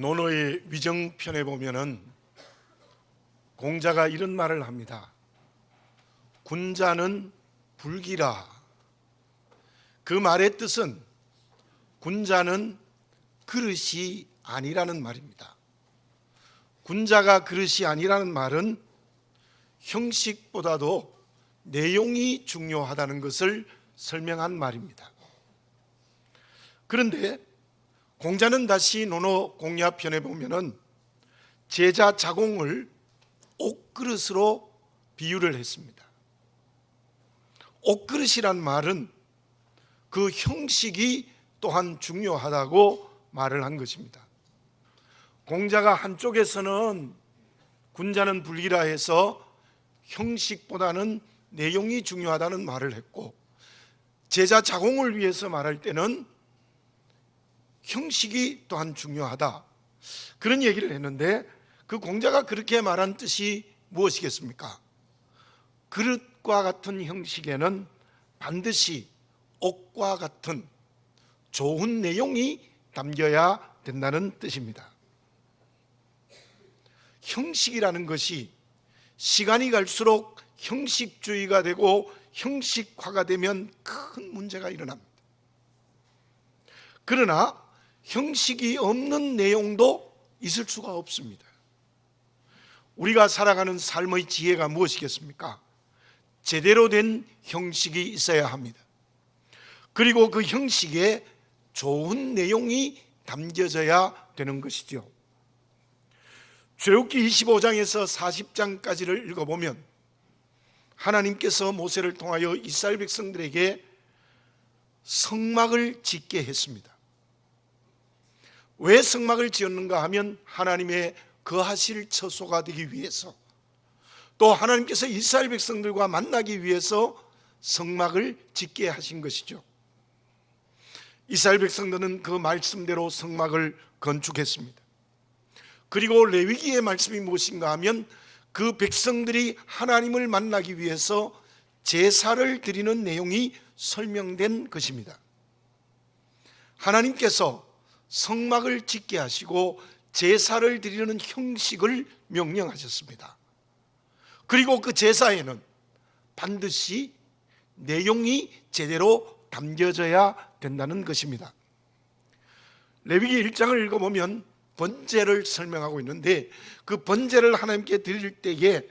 논어의 위정편에 보면은 공자가 이런 말을 합니다. 군자는 불기라. 그 말의 뜻은 군자는 그릇이 아니라는 말입니다. 군자가 그릇이 아니라는 말은 형식보다도 내용이 중요하다는 것을 설명한 말입니다. 그런데 공자는 다시 논어 공야편에 보면은 제자 자공을 옷그릇으로 비유를 했습니다. 옷그릇이란 말은 그 형식이 또한 중요하다고 말을 한 것입니다. 공자가 한쪽에서는 군자는 불기라 해서 형식보다는 내용이 중요하다는 말을 했고, 제자 자공을 위해서 말할 때는 형식이 또한 중요하다, 그런 얘기를 했는데, 그 공자가 그렇게 말한 뜻이 무엇이겠습니까? 그릇과 같은 형식에는 반드시 옷과 같은 좋은 내용이 담겨야 된다는 뜻입니다. 형식이라는 것이 시간이 갈수록 형식주의가 되고 형식화가 되면 큰 문제가 일어납니다. 그러나 형식이 없는 내용도 있을 수가 없습니다. 우리가 살아가는 삶의 지혜가 무엇이겠습니까? 제대로 된 형식이 있어야 합니다. 그리고 그 형식에 좋은 내용이 담겨져야 되는 것이죠. 출애굽기 25장에서 40장까지를 읽어보면 하나님께서 모세를 통하여 이스라엘 백성들에게 성막을 짓게 했습니다. 왜 성막을 지었는가 하면 하나님의 거하실 처소가 되기 위해서, 또 하나님께서 이스라엘 백성들과 만나기 위해서 성막을 짓게 하신 것이죠. 이스라엘 백성들은 그 말씀대로 성막을 건축했습니다. 그리고 레위기의 말씀이 무엇인가 하면 그 백성들이 하나님을 만나기 위해서 제사를 드리는 내용이 설명된 것입니다. 하나님께서 성막을 짓게 하시고 제사를 드리는 형식을 명령하셨습니다. 그리고 그 제사에는 반드시 내용이 제대로 담겨져야 된다는 것입니다. 레위기 1장을 읽어보면 번제를 설명하고 있는데, 그 번제를 하나님께 드릴 때에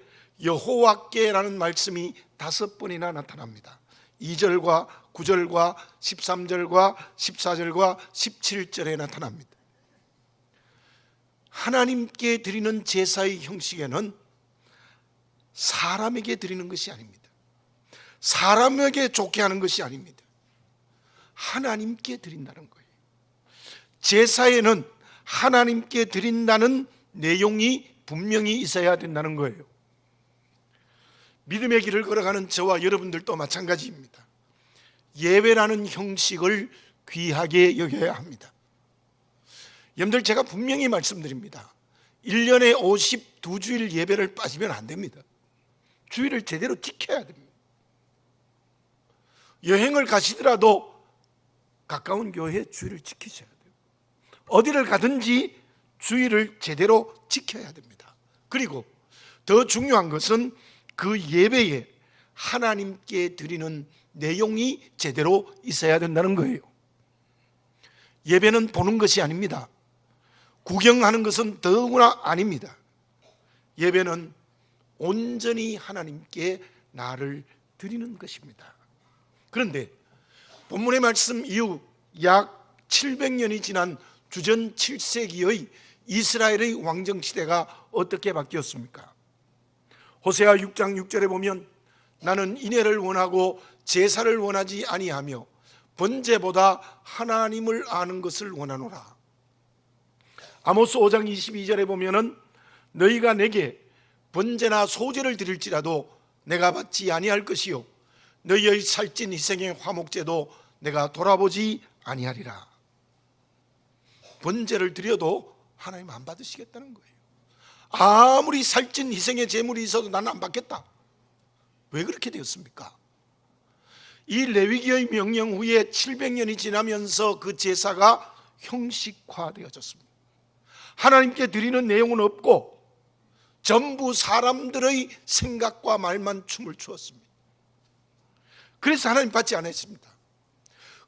여호와께라는 말씀이 5번이나 나타납니다. 2절과 9절과 13절과 14절과 17절에 나타납니다. 하나님께 드리는 제사의 형식에는 사람에게 드리는 것이 아닙니다. 사람에게 좋게 하는 것이 아닙니다. 하나님께 드린다는 거예요. 제사에는 하나님께 드린다는 내용이 분명히 있어야 된다는 거예요. 믿음의 길을 걸어가는 저와 여러분들도 마찬가지입니다. 예배라는 형식을 귀하게 여겨야 합니다. 여러분들, 제가 분명히 말씀드립니다. 1년에 52주일 예배를 빠지면 안 됩니다. 주일을 제대로 지켜야 됩니다. 여행을 가시더라도 가까운 교회에 주일을 지키셔야 돼요. 어디를 가든지 주일을 제대로 지켜야 됩니다. 그리고 더 중요한 것은 그 예배에 하나님께 드리는 내용이 제대로 있어야 된다는 거예요. 예배는 보는 것이 아닙니다. 구경하는 것은 더구나 아닙니다. 예배는 온전히 하나님께 나를 드리는 것입니다. 그런데 본문의 말씀 이후 약 700년이 지난 주전 7세기의 이스라엘의 왕정시대가 어떻게 바뀌었습니까? 호세아 6장 6절에 보면 나는 인애를 원하고 제사를 원하지 아니하며 번제보다 하나님을 아는 것을 원하노라. 아모스 5장 22절에 보면은 너희가 내게 번제나 소제를 드릴지라도 내가 받지 아니할 것이요 너희의 살찐 희생의 화목제도 내가 돌아보지 아니하리라. 번제를 드려도 하나님 안 받으시겠다는 거예요. 아무리 살찐 희생의 제물이 있어도 나는 안 받겠다. 왜 그렇게 되었습니까? 이 레위기의 명령 후에 700년이 지나면서 그 제사가 형식화되어졌습니다. 하나님께 드리는 내용은 없고 전부 사람들의 생각과 말만 춤을 추었습니다. 그래서 하나님 받지 않았습니다.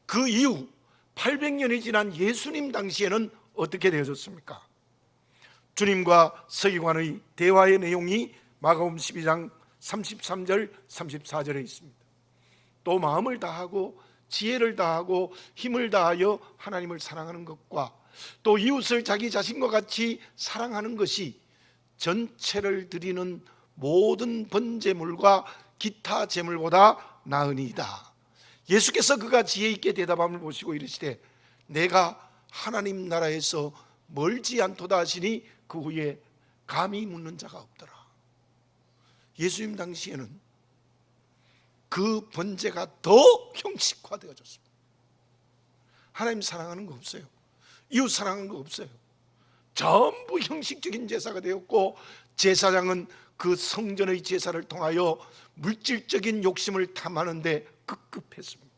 그 이후 800년이 지난 예수님 당시에는 어떻게 되어졌습니까? 주님과 서기관의 대화의 내용이 마가복음 12장 33절 34절에 있습니다. 또 마음을 다하고 지혜를 다하고 힘을 다하여 하나님을 사랑하는 것과 또 이웃을 자기 자신과 같이 사랑하는 것이 전체를 드리는 모든 번제물과 기타 제물보다 나으니이다. 예수께서 그가 지혜 있게 대답함을 보시고 이르시되 내가 하나님 나라에서 멀지 않도다 하시니 그 후에 감히 묻는 자가 없더라. 예수님 당시에는 그 번제가 더 형식화되어졌습니다. 하나님 사랑하는 거 없어요. 이웃 사랑하는 거 없어요. 전부 형식적인 제사가 되었고 제사장은 그 성전의 제사를 통하여 물질적인 욕심을 탐하는데 급급했습니다.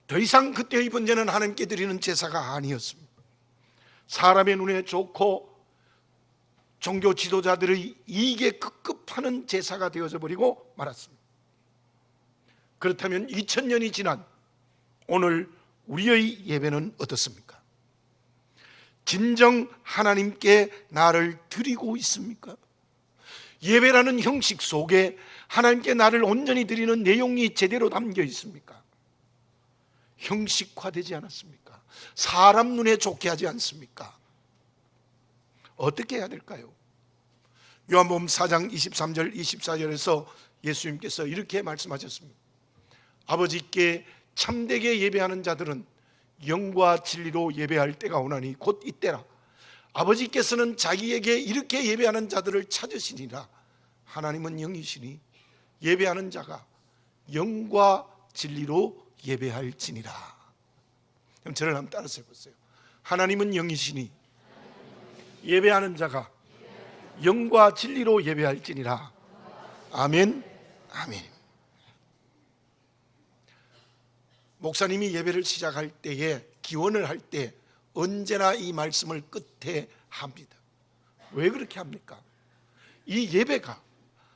더 이상 그때의 번제는 하나님께 드리는 제사가 아니었습니다. 사람의 눈에 좋고 종교 지도자들의 이익에 급급하는 제사가 되어져 버리고 말았습니다. 그렇다면 2000년이 지난 오늘 우리의 예배는 어떻습니까? 진정 하나님께 나를 드리고 있습니까? 예배라는 형식 속에 하나님께 나를 온전히 드리는 내용이 제대로 담겨 있습니까? 형식화되지 않았습니까? 사람 눈에 좋게 하지 않습니까? 어떻게 해야 될까요? 요한복음 4장 23절 24절에서 예수님께서 이렇게 말씀하셨습니다. 아버지께 참되게 예배하는 자들은 영과 진리로 예배할 때가 오나니 곧 이때라. 아버지께서는 자기에게 이렇게 예배하는 자들을 찾으시니라. 하나님은 영이시니 예배하는 자가 영과 진리로 예배할지니라. 그럼 저를 한번 따라서 해보세요. 하나님은 영이시니 예배하는 자가 영과 진리로 예배할지니라. 아멘. 아멘. 목사님이 예배를 시작할 때에 기원을 할 때 언제나 이 말씀을 끝에 합니다. 왜 그렇게 합니까? 이 예배가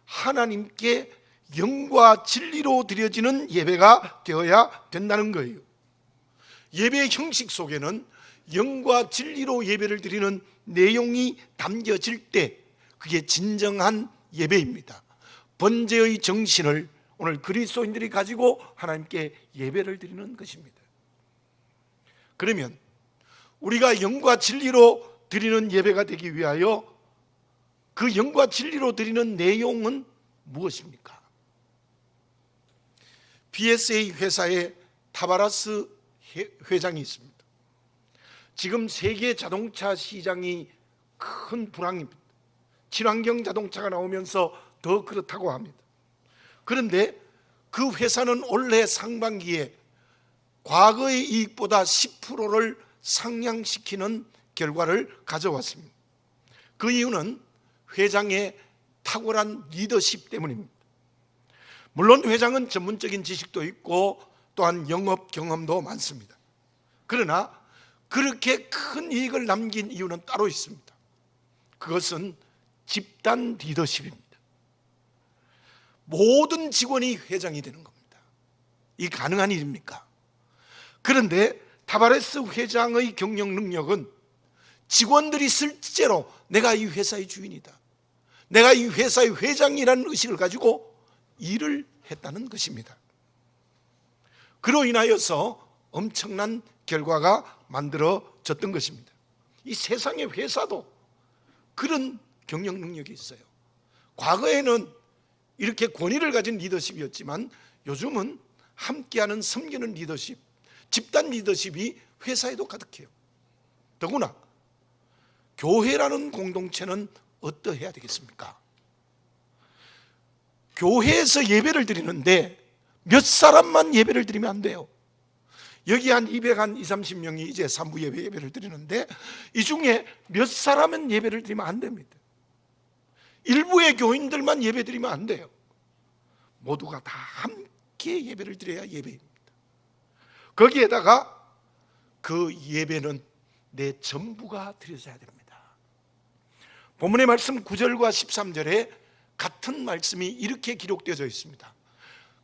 하나님께 영과 진리로 드려지는 예배가 되어야 된다는 거예요. 예배의 형식 속에는 영과 진리로 예배를 드리는 내용이 담겨질 때 그게 진정한 예배입니다. 번제의 정신을 오늘 그리스도인들이 가지고 하나님께 예배를 드리는 것입니다. 그러면 우리가 영과 진리로 드리는 예배가 되기 위하여 그 영과 진리로 드리는 내용은 무엇입니까? BSA 회사에 타바라스 회장이 있습니다. 지금 세계 자동차 시장이 큰 불황입니다. 친환경 자동차가 나오면서 더 그렇다고 합니다. 그런데 그 회사는 올해 상반기에 과거의 이익보다 10%를 상향시키는 결과를 가져왔습니다. 그 이유는 회장의 탁월한 리더십 때문입니다. 물론 회장은 전문적인 지식도 있고 또한 영업 경험도 많습니다. 그러나 그렇게 큰 이익을 남긴 이유는 따로 있습니다. 그것은 집단 리더십입니다. 모든 직원이 회장이 되는 겁니다. 이 가능한 일입니까? 그런데 타바레스 회장의 경영 능력은 직원들이 실제로 내가 이 회사의 주인이다, 내가 이 회사의 회장이라는 의식을 가지고 일을 했다는 것입니다. 그로 인하여서 엄청난 결과가 만들어졌던 것입니다. 이 세상의 회사도 그런 경영 능력이 있어요. 과거에는 이렇게 권위를 가진 리더십이었지만 요즘은 함께하는 섬기는 리더십, 집단 리더십이 회사에도 가득해요. 더구나 교회라는 공동체는 어떠해야 되겠습니까? 교회에서 예배를 드리는데 몇 사람만 예배를 드리면 안 돼요. 여기 한 230명이 이제 3부 예배를 드리는데 이 중에 몇 사람은 예배를 드리면 안 됩니다. 일부의 교인들만 예배 드리면 안 돼요. 모두가 다 함께 예배를 드려야 예배입니다. 거기에다가 그 예배는 내 전부가 드려져야 됩니다. 본문의 말씀 9절과 13절에 같은 말씀이 이렇게 기록되어져 있습니다.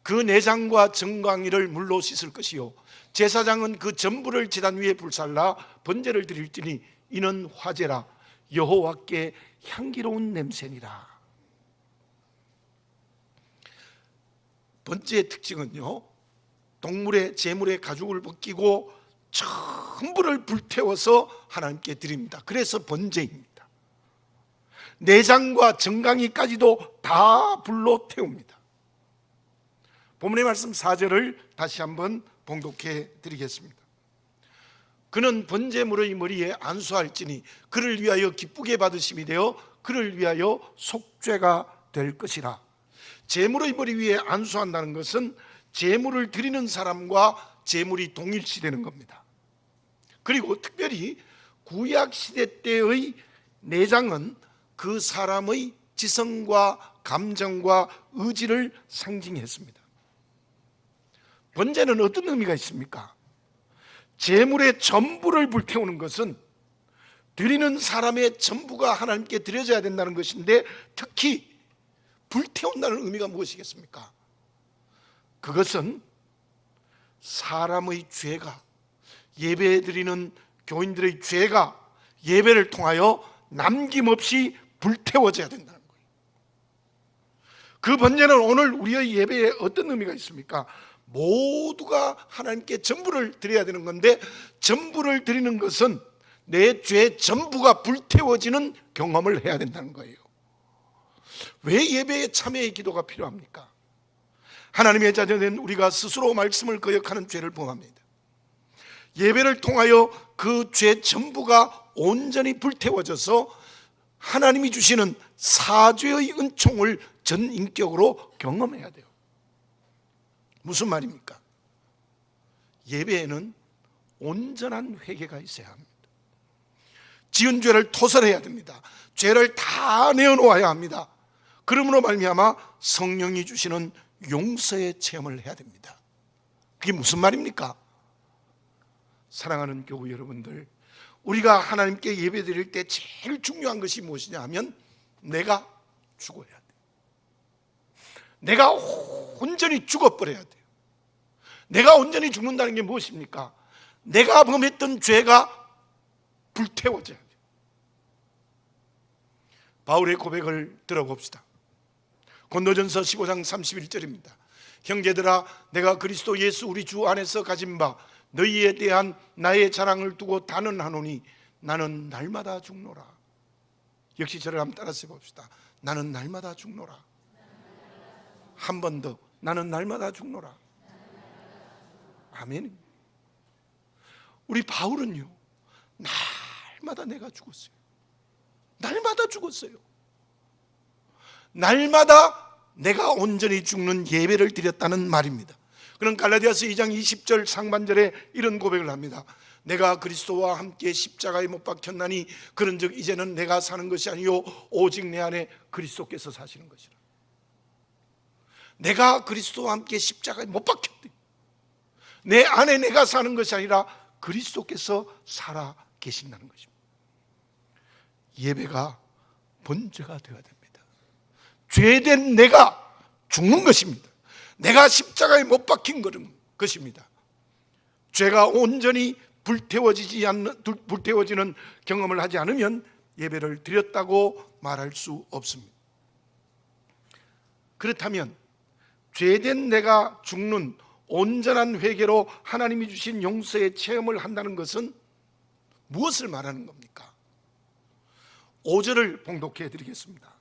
그 내장과 정강이를 물로 씻을 것이요 제사장은 그 전부를 제단 위에 불살라 번제를 드릴지니 이는 화제라 여호와께 향기로운 냄새니라. 번제의 특징은요, 동물의 제물의 가죽을 벗기고 전부를 불태워서 하나님께 드립니다. 그래서 번제입니다. 내장과 정강이까지도 다 불로 태웁니다. 본문의 말씀 4절을 다시 한번 봉독해 드리겠습니다. 그는 번제물의 머리에 안수할지니 그를 위하여 기쁘게 받으심이 되어 그를 위하여 속죄가 될 것이라. 제물의 머리 위에 안수한다는 것은 제물을 드리는 사람과 제물이 동일시되는 겁니다. 그리고 특별히 구약시대 때의 내장은 그 사람의 지성과 감정과 의지를 상징했습니다. 번제는 어떤 의미가 있습니까? 제물의 전부를 불태우는 것은 드리는 사람의 전부가 하나님께 드려져야 된다는 것인데, 특히 불태운다는 의미가 무엇이겠습니까? 그것은 사람의 죄가, 예배 드리는 교인들의 죄가 예배를 통하여 남김없이 불태워져야 된다는 거예요. 그 번제는 오늘 우리의 예배에 어떤 의미가 있습니까? 모두가 하나님께 전부를 드려야 되는 건데, 전부를 드리는 것은 내 죄 전부가 불태워지는 경험을 해야 된다는 거예요. 왜 예배에 참여의 기도가 필요합니까? 하나님의 자녀된 우리가 스스로 말씀을 거역하는 죄를 범합니다. 예배를 통하여 그 죄 전부가 온전히 불태워져서 하나님이 주시는 사죄의 은총을 전 인격으로 경험해야 돼요. 무슨 말입니까? 예배에는 온전한 회개가 있어야 합니다. 지은 죄를 토설해야 됩니다. 죄를 다 내어놓아야 합니다. 그러므로 말미암아 성령이 주시는 용서의 체험을 해야 됩니다. 그게 무슨 말입니까? 사랑하는 교우 여러분들, 우리가 하나님께 예배 드릴 때 제일 중요한 것이 무엇이냐 하면 내가 죽어야 돼. 내가 온전히 죽어버려야 돼요. 내가 온전히 죽는다는 게 무엇입니까? 내가 범했던 죄가 불태워져야 돼요. 바울의 고백을 들어봅시다. 고린도전서 15장 31절입니다. 형제들아, 내가 그리스도 예수 우리 주 안에서 가진 바 너희에 대한 나의 자랑을 두고 단언하노니 나는 날마다 죽노라. 역시 저를 한번 따라서 봅시다. 나는 날마다 죽노라. 한 번 더, 나는 날마다 죽노라. 아멘. 우리 바울은요, 날마다 내가 죽었어요. 날마다 죽었어요. 날마다 내가 온전히 죽는 예배를 드렸다는 말입니다. 그는 갈라디아서 2장 20절 상반절에 이런 고백을 합니다. 내가 그리스도와 함께 십자가에 못 박혔나니 그런즉 이제는 내가 사는 것이 아니요 오직 내 안에 그리스도께서 사시는 것이라. 내가 그리스도와 함께 십자가에 못 박혔대. 내 안에 내가 사는 것이 아니라 그리스도께서 살아 계신다는 것입니다. 예배가 번제가 되어야 됩니다. 죄된 내가 죽는 것입니다. 내가 십자가에 못 박힌 것입니다. 죄가 온전히 불태워지는 경험을 하지 않으면 예배를 드렸다고 말할 수 없습니다. 그렇다면 죄된 내가 죽는 온전한 회개로 하나님이 주신 용서의 체험을 한다는 것은 무엇을 말하는 겁니까? 5절을 봉독해 드리겠습니다.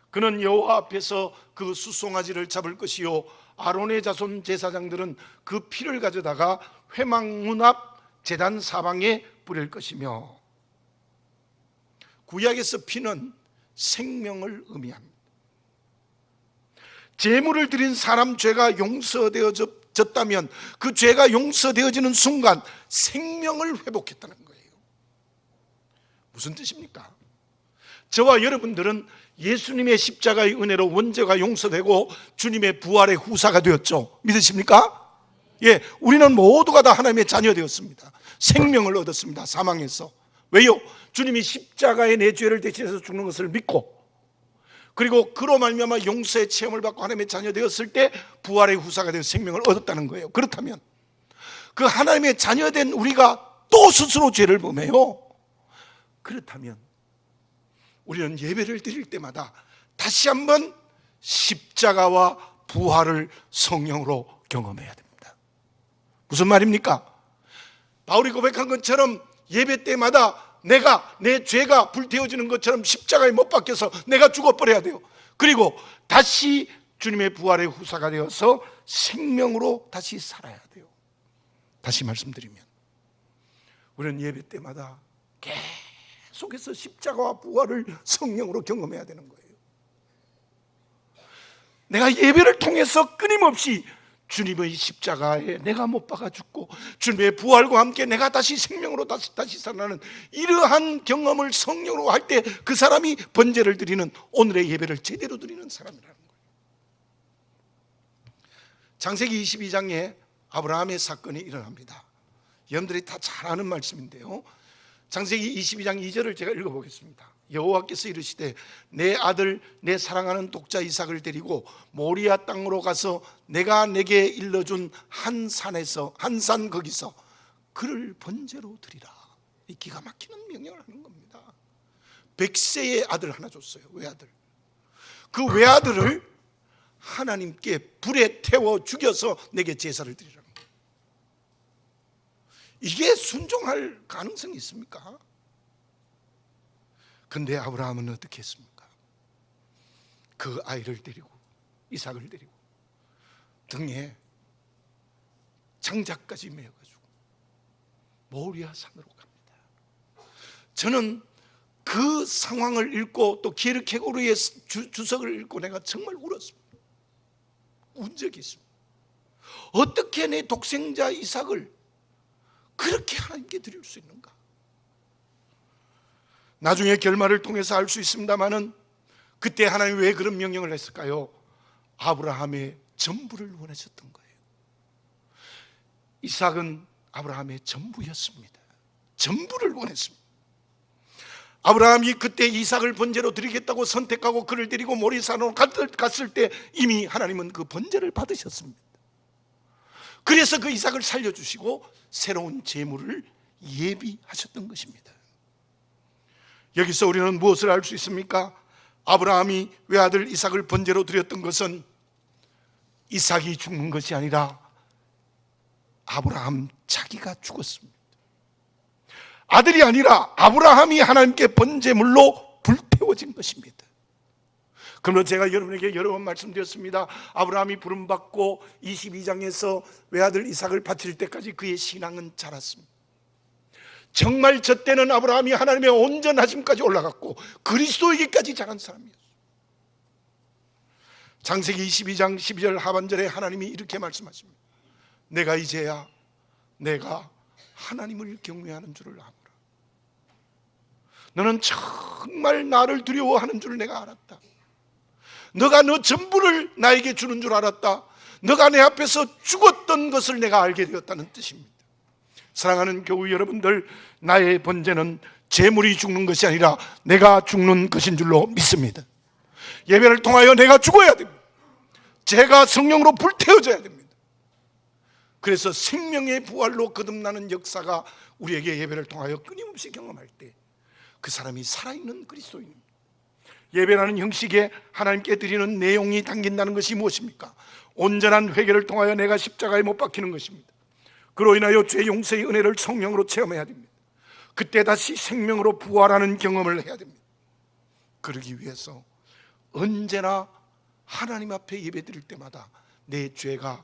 그는 여호와 앞에서 그 수송아지를 잡을 것이요 아론의 자손 제사장들은 그 피를 가져다가 회막문 앞 제단 사방에 뿌릴 것이며. 구약에서 피는 생명을 의미합니다. 제물을 드린 사람 죄가 용서되어졌다면 그 죄가 용서되어지는 순간 생명을 회복했다는 거예요. 무슨 뜻입니까? 저와 여러분들은 예수님의 십자가의 은혜로 원죄가 용서되고 주님의 부활의 후사가 되었죠. 믿으십니까? 예, 우리는 모두가 다 하나님의 자녀 되었습니다. 생명을 얻었습니다. 사망에서. 왜요? 주님이 십자가에 내 죄를 대신해서 죽는 것을 믿고, 그리고 그로 말미암아 용서의 체험을 받고 하나님의 자녀 되었을 때 부활의 후사가 되어 생명을 얻었다는 거예요. 그렇다면 그 하나님의 자녀된 우리가 또 스스로 죄를 범해요. 그렇다면 우리는 예배를 드릴 때마다 다시 한번 십자가와 부활을 성령으로 경험해야 됩니다. 무슨 말입니까? 바울이 고백한 것처럼 예배 때마다 내 죄가 불태워지는 것처럼 십자가에 못 박혀서 내가 죽어버려야 돼요. 그리고 다시 주님의 부활의 후사가 되어서 생명으로 다시 살아야 돼요. 다시 말씀드리면 우리는 예배 때마다 계속해서 십자가와 부활을 성령으로 경험해야 되는 거예요. 내가 예배를 통해서 끊임없이 주님의 십자가에 내가 못 박아 죽고 주님의 부활과 함께 내가 다시 생명으로 다시 살아나는 이러한 경험을 성령으로 할 때 그 사람이 번제를 드리는, 오늘의 예배를 제대로 드리는 사람이라는 거예요. 창세기 22장에 아브라함의 사건이 일어납니다. 여러분들이 다 잘 아는 말씀인데요, 창세기 22장 2절을 제가 읽어보겠습니다. 여호와께서 이르시되 내 아들 내 사랑하는 독자 이삭을 데리고 모리아 땅으로 가서 내가 내게 일러준 한 산 거기서 그를 번제로 드리라. 이 기가 막히는 명령을 하는 겁니다. 100세의 아들 하나 줬어요. 외아들. 그 외아들을 하나님께 불에 태워 죽여서 내게 제사를 드리라는 거예요. 이게 순종할 가능성이 있습니까? 근데 아브라함은 어떻게 했습니까? 그 아이를 데리고, 이삭을 데리고 등에 장작까지 매어가지고 모리아 산으로 갑니다. 저는 그 상황을 읽고 또 기르케고르의 주석을 읽고 내가 정말 울었습니다. 운 적이 있습니다. 어떻게 내 독생자 이삭을 그렇게 하나님께 드릴 수 있는가? 나중에 결말을 통해서 알 수 있습니다마는 그때 하나님이 왜 그런 명령을 했을까요? 아브라함의 전부를 원하셨던 거예요. 이삭은 아브라함의 전부였습니다. 전부를 원했습니다. 아브라함이 그때 이삭을 번제로 드리겠다고 선택하고 그를 데리고 모리산으로 갔을 때 이미 하나님은 그 번제를 받으셨습니다. 그래서 그 이삭을 살려주시고 새로운 제물을 예비하셨던 것입니다. 여기서 우리는 무엇을 알 수 있습니까? 아브라함이 외아들 이삭을 번제로 드렸던 것은 이삭이 죽는 것이 아니라 아브라함 자기가 죽었습니다. 아들이 아니라 아브라함이 하나님께 번제물로 불태워진 것입니다. 그러면 제가 여러분에게 여러 번 말씀드렸습니다. 아브라함이 부름받고 22장에서 외아들 이삭을 바칠 때까지 그의 신앙은 자랐습니다. 정말 저 때는 아브라함이 하나님의 온전하심까지 올라갔고 그리스도에게까지 자란 사람이었어요. 창세기 22장 12절 하반절에 하나님이 이렇게 말씀하십니다. 내가 이제야 내가 하나님을 경외하는 줄을 아노라. 너는 정말 나를 두려워하는 줄 내가 알았다. 너가 너 전부를 나에게 주는 줄 알았다. 너가 내 앞에서 죽었던 것을 내가 알게 되었다는 뜻입니다. 사랑하는 교우 여러분들, 나의 번제는 제물이 죽는 것이 아니라 내가 죽는 것인 줄로 믿습니다. 예배를 통하여 내가 죽어야 됩니다. 제가 성령으로 불태워져야 됩니다. 그래서 생명의 부활로 거듭나는 역사가 우리에게 예배를 통하여 끊임없이 경험할 때 그 사람이 살아있는 그리스도인입니다. 예배라는 형식에 하나님께 드리는 내용이 담긴다는 것이 무엇입니까? 온전한 회개를 통하여 내가 십자가에 못 박히는 것입니다. 그로 인하여 죄 용서의 은혜를 성령으로 체험해야 됩니다. 그때 다시 생명으로 부활하는 경험을 해야 됩니다. 그러기 위해서 언제나 하나님 앞에 예배드릴 때마다 내 죄가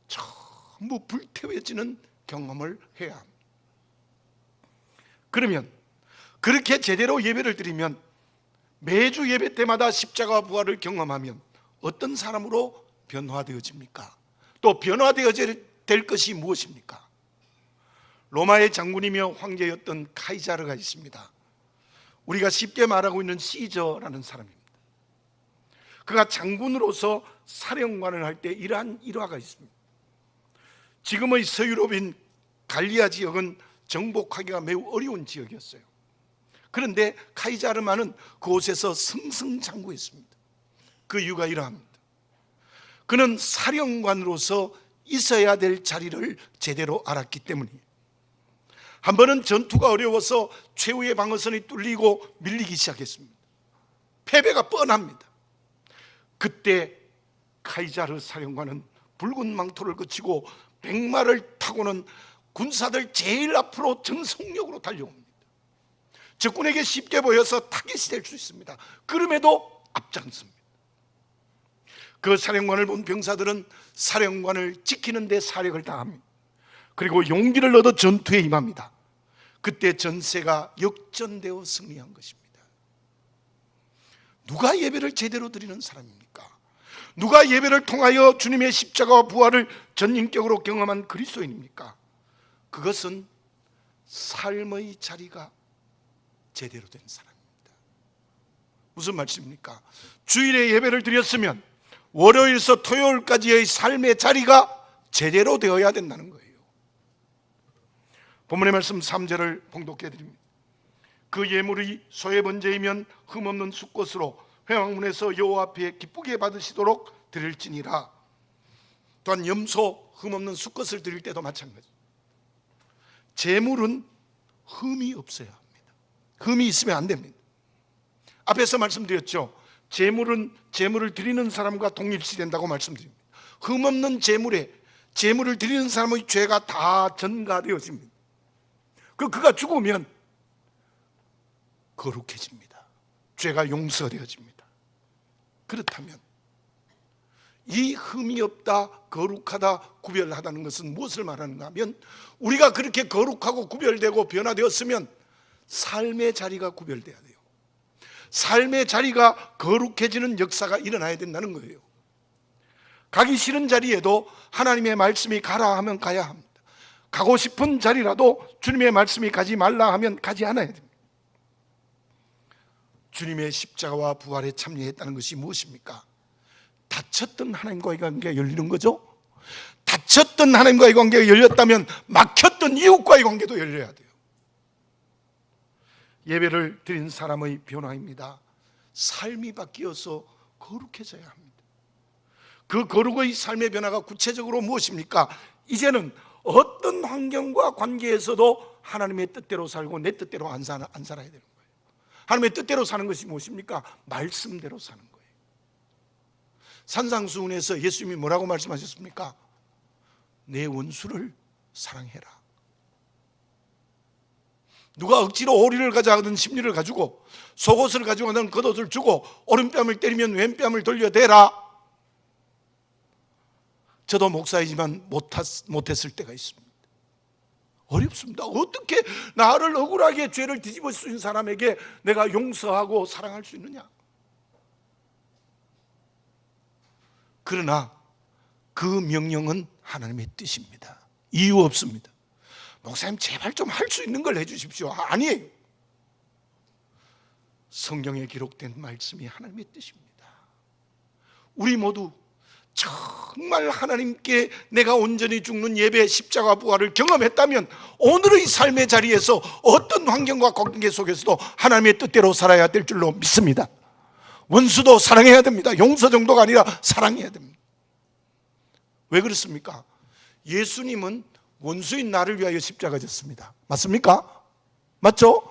전부 불태워지는 경험을 해야 합니다. 그러면 그렇게 제대로 예배를 드리면 매주 예배 때마다 십자가 부활을 경험하면 어떤 사람으로 변화되어집니까? 또 변화되어질 것이 무엇입니까? 로마의 장군이며 황제였던 카이사르가 있습니다. 우리가 쉽게 말하고 있는 시저라는 사람입니다. 그가 장군으로서 사령관을 할 때 이러한 일화가 있습니다. 지금의 서유럽인 갈리아 지역은 정복하기가 매우 어려운 지역이었어요. 그런데 카이자르만은 그곳에서 승승장구했습니다. 그 이유가 이러합니다. 그는 사령관으로서 있어야 될 자리를 제대로 알았기 때문이에요. 한 번은 전투가 어려워서 최후의 방어선이 뚫리고 밀리기 시작했습니다. 패배가 뻔합니다. 그때 카이자르 사령관은 붉은 망토를 거치고 백마를 타고는 군사들 제일 앞으로 전속력으로 달려옵니다. 적군에게 쉽게 보여서 타깃이 될 수 있습니다. 그럼에도 앞장섭니다. 그 사령관을 본 병사들은 사령관을 지키는 데 사력을 다합니다. 그리고 용기를 얻어 전투에 임합니다. 그때 전세가 역전되어 승리한 것입니다. 누가 예배를 제대로 드리는 사람입니까? 누가 예배를 통하여 주님의 십자가와 부활을 전인격으로 경험한 그리스도인입니까? 그것은 삶의 자리가 제대로 된 사람입니다. 무슨 말씀입니까? 주일에 예배를 드렸으면 월요일에서 토요일까지의 삶의 자리가 제대로 되어야 된다는 거예요. 본문의 말씀 3절을 봉독해 드립니다. 그 예물이 소의 번제이면 흠없는 숫것으로 회막문에서 여호와 앞에 기쁘게 받으시도록 드릴지니라. 또한 염소 흠없는 숫것을 드릴 때도 마찬가지. 제물은 흠이 없어야 합니다. 흠이 있으면 안 됩니다. 앞에서 말씀드렸죠. 제물을 드리는 사람과 동일시된다고 말씀드립니다. 흠없는 제물을 드리는 사람의 죄가 다 전가되어집니다. 그가 죽으면 거룩해집니다. 죄가 용서되어집니다. 그렇다면 이 흠이 없다, 거룩하다, 구별하다는 것은 무엇을 말하는가 하면, 우리가 그렇게 거룩하고 구별되고 변화되었으면 삶의 자리가 구별돼야 돼요. 삶의 자리가 거룩해지는 역사가 일어나야 된다는 거예요. 가기 싫은 자리에도 하나님의 말씀이 가라 하면 가야 합니다. 가고 싶은 자리라도 주님의 말씀이 가지 말라 하면 가지 않아야 됩니다. 주님의 십자가와 부활에 참여했다는 것이 무엇입니까? 닫혔던 하나님과의 관계가 열리는 거죠. 닫혔던 하나님과의 관계가 열렸다면 막혔던 이웃과의 관계도 열려야 돼요. 예배를 드린 사람의 변화입니다. 삶이 바뀌어서 거룩해져야 합니다. 그 거룩의 삶의 변화가 구체적으로 무엇입니까? 이제는 어떤 환경과 관계에서도 하나님의 뜻대로 살고 내 뜻대로 안 살아야 되는 거예요. 하나님의 뜻대로 사는 것이 무엇입니까? 말씀대로 사는 거예요. 산상수훈에서 예수님이 뭐라고 말씀하셨습니까? 내 원수를 사랑해라. 누가 억지로 오리를 가져가든 심리를 가지고 속옷을 가지고 가든 겉옷을 주고 오른뺨을 때리면 왼뺨을 돌려대라. 저도 목사이지만 못했을 때가 있습니다. 어렵습니다. 어떻게 나를 억울하게 죄를 뒤집어 쓰는 사람에게 내가 용서하고 사랑할 수 있느냐? 그러나 그 명령은 하나님의 뜻입니다. 이유 없습니다. 목사님 제발 좀 할 수 있는 걸 해주십시오. 아니에요. 성경에 기록된 말씀이 하나님의 뜻입니다. 우리 모두 정말 하나님께 내가 온전히 죽는 예배, 십자가 부활을 경험했다면 오늘의 삶의 자리에서 어떤 환경과 관계 속에서도 하나님의 뜻대로 살아야 될 줄로 믿습니다. 원수도 사랑해야 됩니다. 용서 정도가 아니라 사랑해야 됩니다. 왜 그렇습니까? 예수님은 원수인 나를 위하여 십자가 졌습니다. 맞습니까? 맞죠?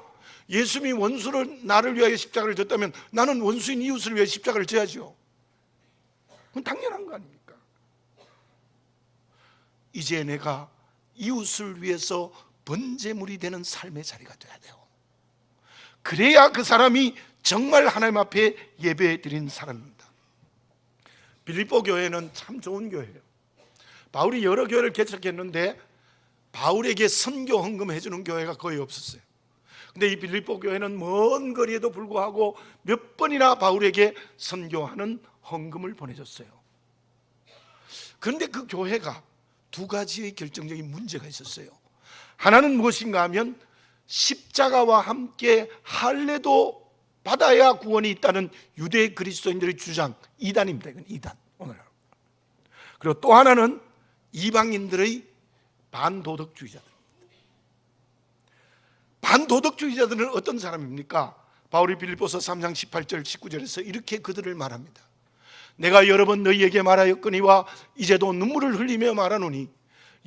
예수님이 원수를 나를 위하여 십자가를 졌다면 나는 원수인 이웃을 위해 십자가를 져야죠. 그건 당연한 거 아닙니까? 이제 내가 이웃을 위해서 번제물이 되는 삶의 자리가 돼야 돼요. 그래야 그 사람이 정말 하나님 앞에 예배 드린 사람입니다. 빌립보 교회는 참 좋은 교회예요. 바울이 여러 교회를 개척했는데 바울에게 선교 헌금해 주는 교회가 거의 없었어요. 근데 이 빌립보 교회는 먼 거리에도 불구하고 몇 번이나 바울에게 선교하는 헌금을 보내줬어요. 그런데 그 교회가 두 가지의 결정적인 문제가 있었어요. 하나는 무엇인가 하면 십자가와 함께 할례도 받아야 구원이 있다는 유대 그리스도인들의 주장, 이단입니다. 이건 이단. 오늘. 그리고 또 하나는 이방인들의 반도덕주의자들. 반도덕주의자들은 어떤 사람입니까? 바울이 빌립보서 3장 18절 19절에서 이렇게 그들을 말합니다. 내가 여러 번 너희에게 말하였거니와 이제도 눈물을 흘리며 말하노니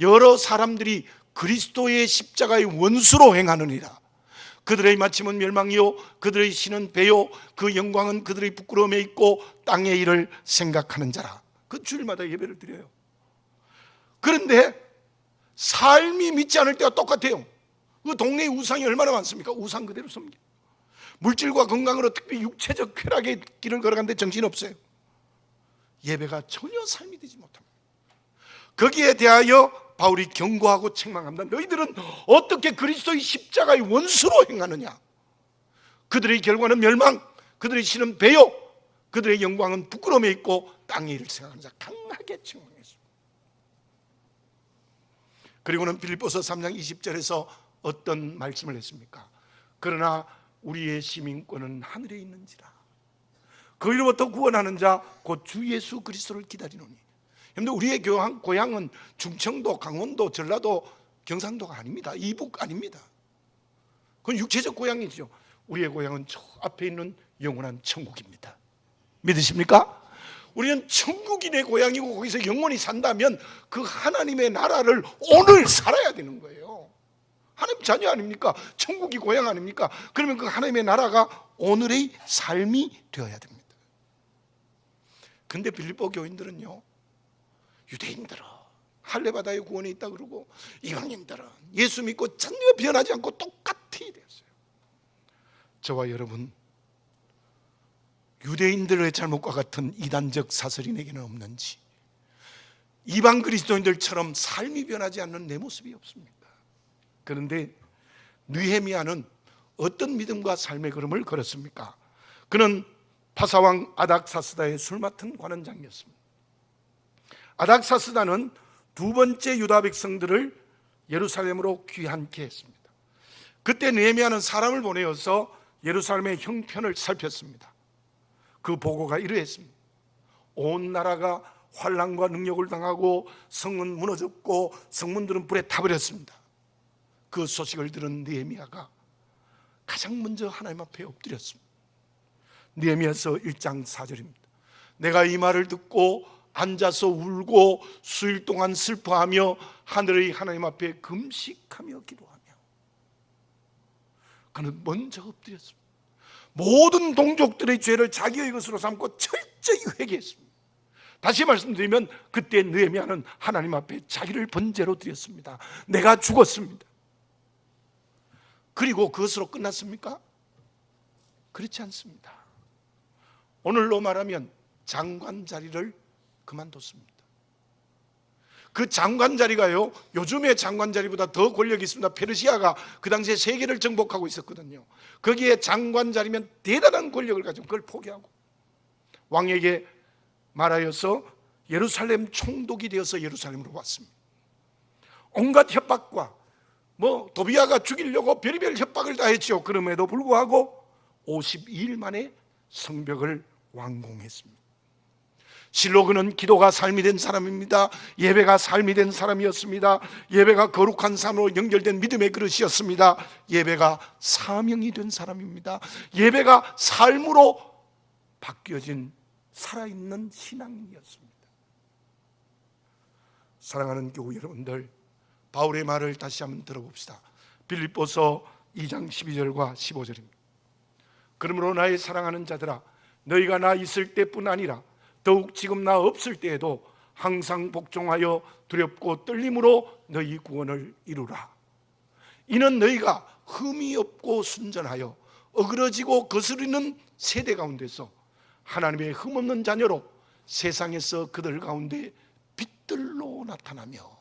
여러 사람들이 그리스도의 십자가의 원수로 행하느니라. 그들의 마침은 멸망이요 그들의 신은 배요 그 영광은 그들의 부끄러움에 있고 땅의 일을 생각하는 자라. 그 주일마다 예배를 드려요. 그런데 삶이 믿지 않을 때가 똑같아요. 그 동네에 우상이 얼마나 많습니까? 우상 그대로 섬겨. 물질과 건강으로 특히 육체적 쾌락의 길을 걸어가는데 정신없어요. 예배가 전혀 삶이 되지 못합니다. 거기에 대하여 바울이 경고하고 책망합니다. 너희들은 어떻게 그리스도의 십자가의 원수로 행하느냐? 그들의 결과는 멸망, 그들의 신은 배요, 그들의 영광은 부끄러움에 있고 땅의 일을 생각하는 자. 강하게 책망했습니다. 그리고는 빌립보서 3장 20절에서 어떤 말씀을 했습니까? 그러나 우리의 시민권은 하늘에 있는지라. 그이로부터 구원하는 자 곧 주 예수 그리스도를 기다리노니. 여러분들 우리의 고향은 충청도, 강원도, 전라도, 경상도가 아닙니다. 이북 아닙니다. 그건 육체적 고향이죠. 우리의 고향은 저 앞에 있는 영원한 천국입니다. 믿으십니까? 우리는 천국인의 고향이고 거기서 영원히 산다면 그 하나님의 나라를 오늘 살아야 되는 거예요. 하나님 자녀 아닙니까? 천국이 고향 아닙니까? 그러면 그 하나님의 나라가 오늘의 삶이 되어야 됩니다. 근데 빌립보 교인들은요, 유대인들은 할례바다의 구원이 있다 그러고 이방인들은 예수 믿고 전혀 변하지 않고 똑같이 되었어요. 저와 여러분, 유대인들의 잘못과 같은 이단적 사설인에게는 없는지, 이방 그리스도인들처럼 삶이 변하지 않는 내 모습이 없습니까? 그런데 느헤미야는 어떤 믿음과 삶의 걸음을 걸었습니까? 그는 파사왕 아닥사스다의 술 맡은 관원장이었습니다. 아닥사스다는 두 번째 유다 백성들을 예루살렘으로 귀환케 했습니다. 그때 느헤미야는 사람을 보내어서 예루살렘의 형편을 살폈습니다. 그 보고가 이러했습니다. 온 나라가 환난과 능력을 당하고 성은 무너졌고 성문들은 불에 타버렸습니다. 그 소식을 들은 느헤미야가 가장 먼저 하나님 앞에 엎드렸습니다. 느헤미야서 1장 4절입니다. 내가 이 말을 듣고 앉아서 울고 수일 동안 슬퍼하며 하늘의 하나님 앞에 금식하며 기도하며. 그는 먼저 엎드렸습니다. 모든 동족들의 죄를 자기의 것으로 삼고 철저히 회개했습니다. 다시 말씀드리면 그때 느헤미야는 하나님 앞에 자기를 번제로 드렸습니다. 내가 죽었습니다. 그리고 그것으로 끝났습니까? 그렇지 않습니다. 오늘로 말하면 장관 자리를 그만뒀습니다. 그 장관 자리가요, 요즘의 장관 자리보다 더 권력이 있습니다. 페르시아가 그 당시에 세계를 정복하고 있었거든요. 거기에 장관 자리면 대단한 권력을 가지고 그걸 포기하고 왕에게 말하여서 예루살렘 총독이 되어서 예루살렘으로 왔습니다. 온갖 협박과 도비아가 죽이려고 별의별 협박을 다 했죠. 그럼에도 불구하고 52일 만에 성벽을 완공했습니다. 실로 그는 기도가 삶이 된 사람입니다. 예배가 삶이 된 사람이었습니다. 예배가 거룩한 삶으로 연결된 믿음의 그릇이었습니다. 예배가 사명이 된 사람입니다. 예배가 삶으로 바뀌어진 살아있는 신앙이었습니다. 사랑하는 교우 여러분들, 바울의 말을 다시 한번 들어봅시다. 빌립보서 2장 12절과 15절입니다. 그러므로 나의 사랑하는 자들아, 너희가 나 있을 때뿐 아니라 더욱 지금 나 없을 때에도 항상 복종하여 두렵고 떨림으로 너희 구원을 이루라. 이는 너희가 흠이 없고 순전하여 어그러지고 거스르는 세대 가운데서 하나님의 흠없는 자녀로 세상에서 그들 가운데 빛들로 나타나며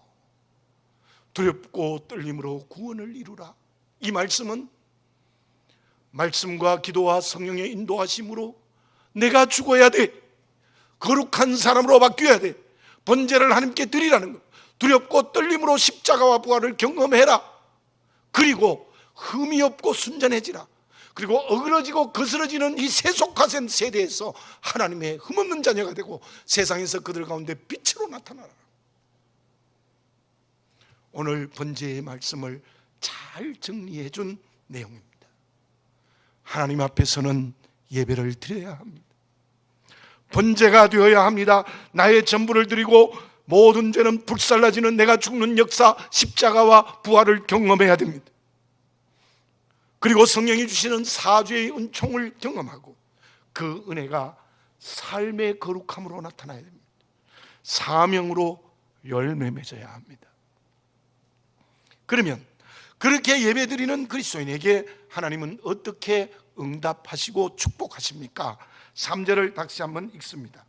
두렵고 떨림으로 구원을 이루라. 이 말씀은 말씀과 기도와 성령의 인도하심으로 내가 죽어야 돼, 거룩한 사람으로 바뀌어야 돼, 번제를 하나님께 드리라는 것, 두렵고 떨림으로 십자가와 부활을 경험해라. 그리고 흠이 없고 순전해지라. 그리고 어그러지고 거스러지는 이 세속화된 세대에서 하나님의 흠없는 자녀가 되고 세상에서 그들 가운데 빛으로 나타나라. 오늘 번제의 말씀을 잘 정리해 준 내용입니다. 하나님 앞에서는 예배를 드려야 합니다. 번제가 되어야 합니다. 나의 전부를 드리고 모든 죄는 불살라지는 내가 죽는 역사, 십자가와 부활을 경험해야 됩니다. 그리고 성령이 주시는 사죄의 은총을 경험하고 그 은혜가 삶의 거룩함으로 나타나야 됩니다. 사명으로 열매 맺어야 합니다. 그러면 그렇게 예배드리는 그리스도인에게 하나님은 어떻게 응답하시고 축복하십니까? 3절을 다시 한번 읽습니다.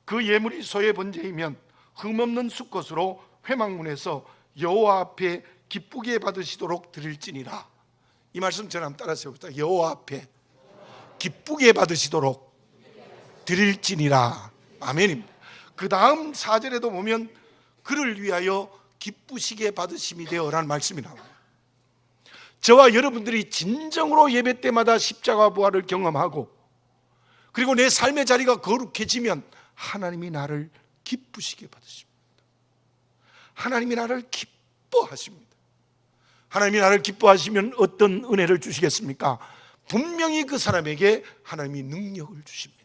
그 예물이 소의 번제이면 흠없는 수것으로 회막문에서 여호와 앞에 기쁘게 받으시도록 드릴지니라. 이 말씀 저를 한번 따라서 해봅시다. 여호와 앞에 기쁘게 받으시도록 드릴지니라. 아멘입니다. 그 다음 4절에도 보면 그를 위하여 기쁘시게 받으심이 되어라는 말씀이 나와요. 저와 여러분들이 진정으로 예배 때마다 십자가 부활을 경험하고 그리고 내 삶의 자리가 거룩해지면 하나님이 나를 기쁘시게 받으십니다. 하나님이 나를 기뻐하십니다. 하나님이 나를 기뻐하시면 어떤 은혜를 주시겠습니까? 분명히 그 사람에게 하나님이 능력을 주십니다.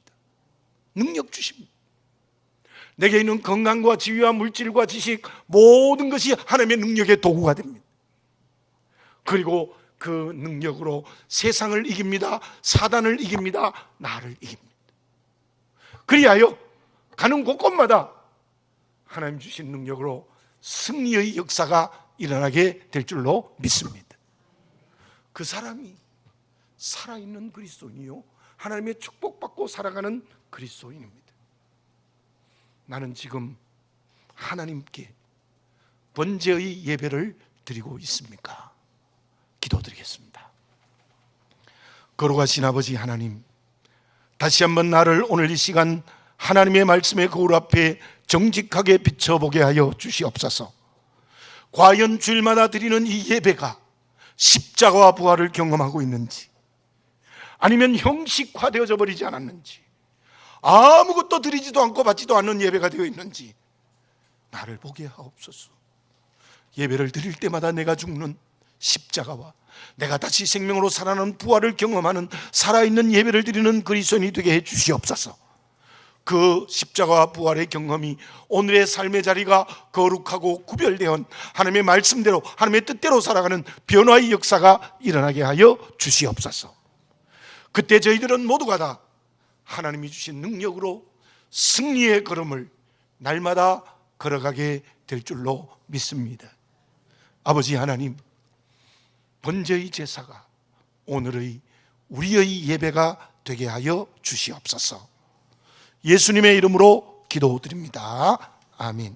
능력 주십니다. 내게 있는 건강과 지위와 물질과 지식 모든 것이 하나님의 능력의 도구가 됩니다. 그리고 그 능력으로 세상을 이깁니다. 사단을 이깁니다. 나를 이깁니다. 그리하여 가는 곳곳마다 하나님 주신 능력으로 승리의 역사가 일어나게 될 줄로 믿습니다. 그 사람이 살아있는 그리스도인이요 하나님의 축복받고 살아가는 그리스도인입니다. 나는 지금 하나님께 번제의 예배를 드리고 있습니까? 기도드리겠습니다. 거룩하신 아버지 하나님, 다시 한번 나를 오늘 이 시간 하나님의 말씀의 거울 앞에 정직하게 비춰보게 하여 주시옵소서. 과연 주일마다 드리는 이 예배가 십자가와 부활을 경험하고 있는지, 아니면 형식화되어져 버리지 않았는지, 아무것도 드리지도 않고 받지도 않는 예배가 되어 있는지 나를 보게 하옵소서. 예배를 드릴 때마다 내가 죽는 십자가와 내가 다시 생명으로 살아나는 부활을 경험하는 살아있는 예배를 드리는 그리스도인이 되게 해 주시옵소서. 그 십자가와 부활의 경험이 오늘의 삶의 자리가 거룩하고 구별되어 하나님의 말씀대로 하나님의 뜻대로 살아가는 변화의 역사가 일어나게 하여 주시옵소서. 그때 저희들은 모두가 다 하나님이 주신 능력으로 승리의 걸음을 날마다 걸어가게 될 줄로 믿습니다. 아버지 하나님, 번제의 제사가 오늘의 우리의 예배가 되게 하여 주시옵소서. 예수님의 이름으로 기도드립니다. 아멘.